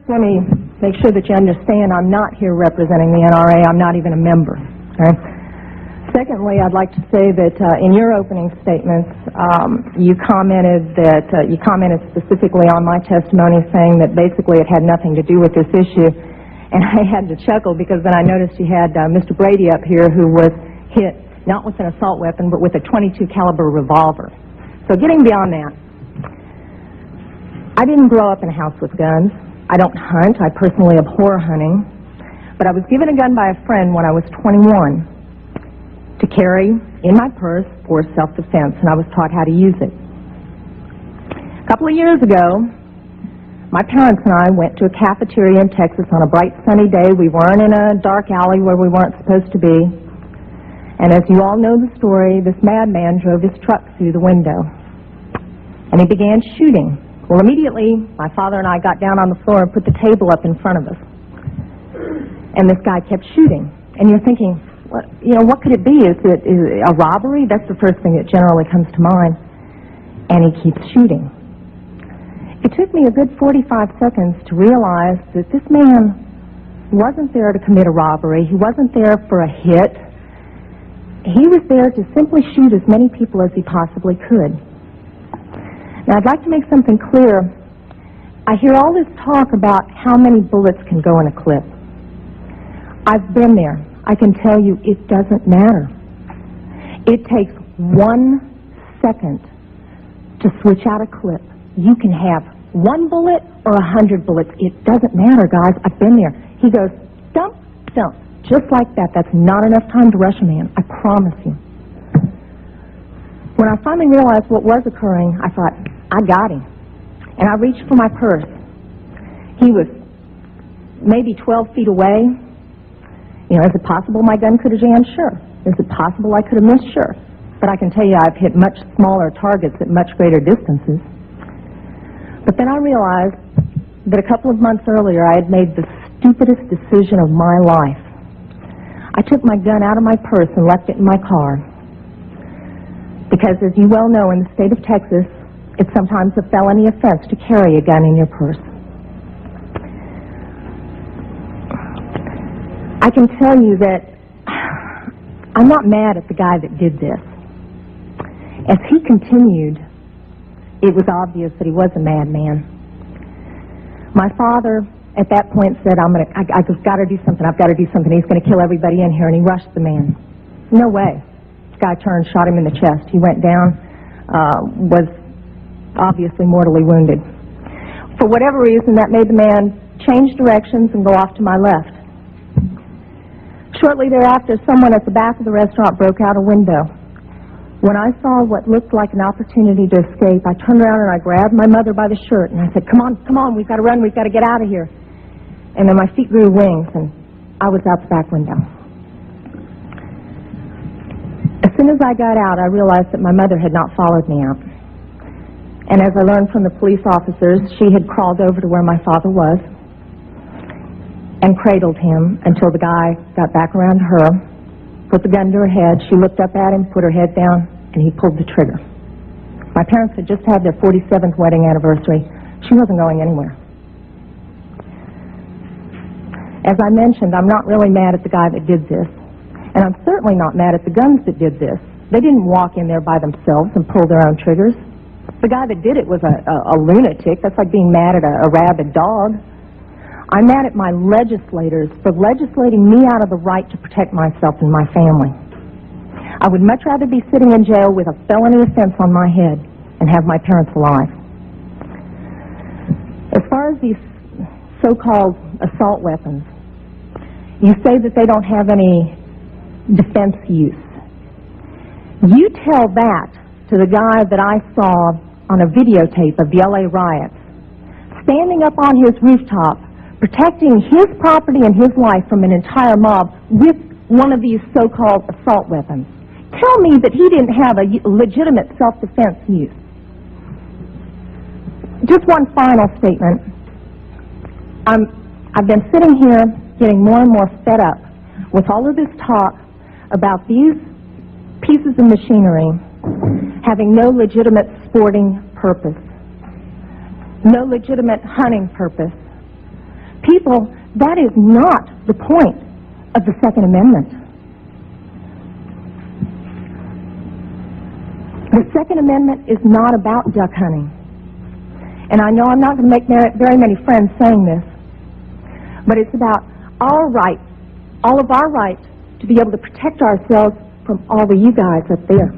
let me make sure that you understand I'm not here representing the NRA. I'm not even a member. Okay? Secondly, I'd like to say that in your opening statements, you commented specifically on my testimony, saying that basically it had nothing to do with this issue. And I had to chuckle because then I noticed you had Mr. Brady up here, who was hit not with an assault weapon but with a .22 caliber revolver. So getting beyond that, I didn't grow up in a house with guns. I don't hunt. I personally abhor hunting. But I was given a gun by a friend when I was 21 to carry in my purse for self-defense, and I was taught how to use it. A couple of years ago, my parents and I went to a cafeteria in Texas on a bright sunny day. We weren't in a dark alley where we weren't supposed to be. And as you all know the story, this madman drove his truck through the window. And he began shooting. Well, immediately, my father and I got down on the floor and put the table up in front of us. And this guy kept shooting. And you're thinking, what could it be? Is it a robbery? That's the first thing that generally comes to mind. And he keeps shooting. It took me a good 45 seconds to realize that this man wasn't there to commit a robbery. He wasn't there for a hit. He was there to simply shoot as many people as he possibly could. Now, I'd like to make something clear. I hear all this talk about how many bullets can go in a clip. I've been there. I can tell you it doesn't matter. It takes 1 second to switch out a clip. You can have 1 bullet or 100 bullets. It doesn't matter, guys. I've been there. He goes, dump, dump. Just like that. That's not enough time to rush a man. I promise you. When I finally realized what was occurring, I thought, I got him. And I reached for my purse. He was maybe 12 feet away. Is it possible my gun could have jammed? Sure. Is it possible I could have missed? Sure. But I can tell you I've hit much smaller targets at much greater distances. But then I realized that a couple of months earlier I had made the stupidest decision of my life. I took my gun out of my purse and left it in my car. Because as you well know, in the state of Texas, it's sometimes a felony offense to carry a gun in your purse. I can tell you that I'm not mad at the guy that did this. As he continued, it was obvious that he was a madman. My father, at that point, said, I just got to do something. I've got to do something. He's going to kill everybody in here. And he rushed the man. No way. This guy turned, shot him in the chest. He went down, was obviously mortally wounded. For whatever reason, that made the man change directions and go off to my left. Shortly thereafter, someone at the back of the restaurant broke out a window. When I saw what looked like an opportunity to escape, I turned around and I grabbed my mother by the shirt and I said, come on, we've got to run, we've got to get out of here. And then my feet grew wings and I was out the back window. As soon as I got out, I realized that my mother had not followed me out. And as I learned from the police officers, she had crawled over to where my father was and cradled him until the guy got back around her, put the gun to her head. She looked up at him, put her head down, and he pulled the trigger. My parents had just had their 47th wedding anniversary. She wasn't going anywhere. As I mentioned, I'm not really mad at the guy that did this, and I'm certainly not mad at the guns that did this. They didn't walk in there by themselves and pull their own triggers. The guy that did it was a lunatic. That's like being mad at a rabid dog. I'm mad at my legislators for legislating me out of the right to protect myself and my family. I would much rather be sitting in jail with a felony offense on my head and have my parents alive. As far as these so-called assault weapons, you say that they don't have any defense use. You tell that to the guy that I saw on a videotape of the LA riots, standing up on his rooftop, protecting his property and his life from an entire mob with one of these so-called assault weapons. Tell me that he didn't have a legitimate self-defense use. Just one final statement. I've been sitting here getting more and more fed up with all of this talk about these pieces of machinery having no legitimate sporting purpose, no legitimate hunting purpose, People, that is not the point of the Second Amendment. The Second Amendment is not about duck hunting. And I know I'm not going to make very many friends saying this, but it's about our rights, all of our rights, to be able to protect ourselves from all of you guys up there.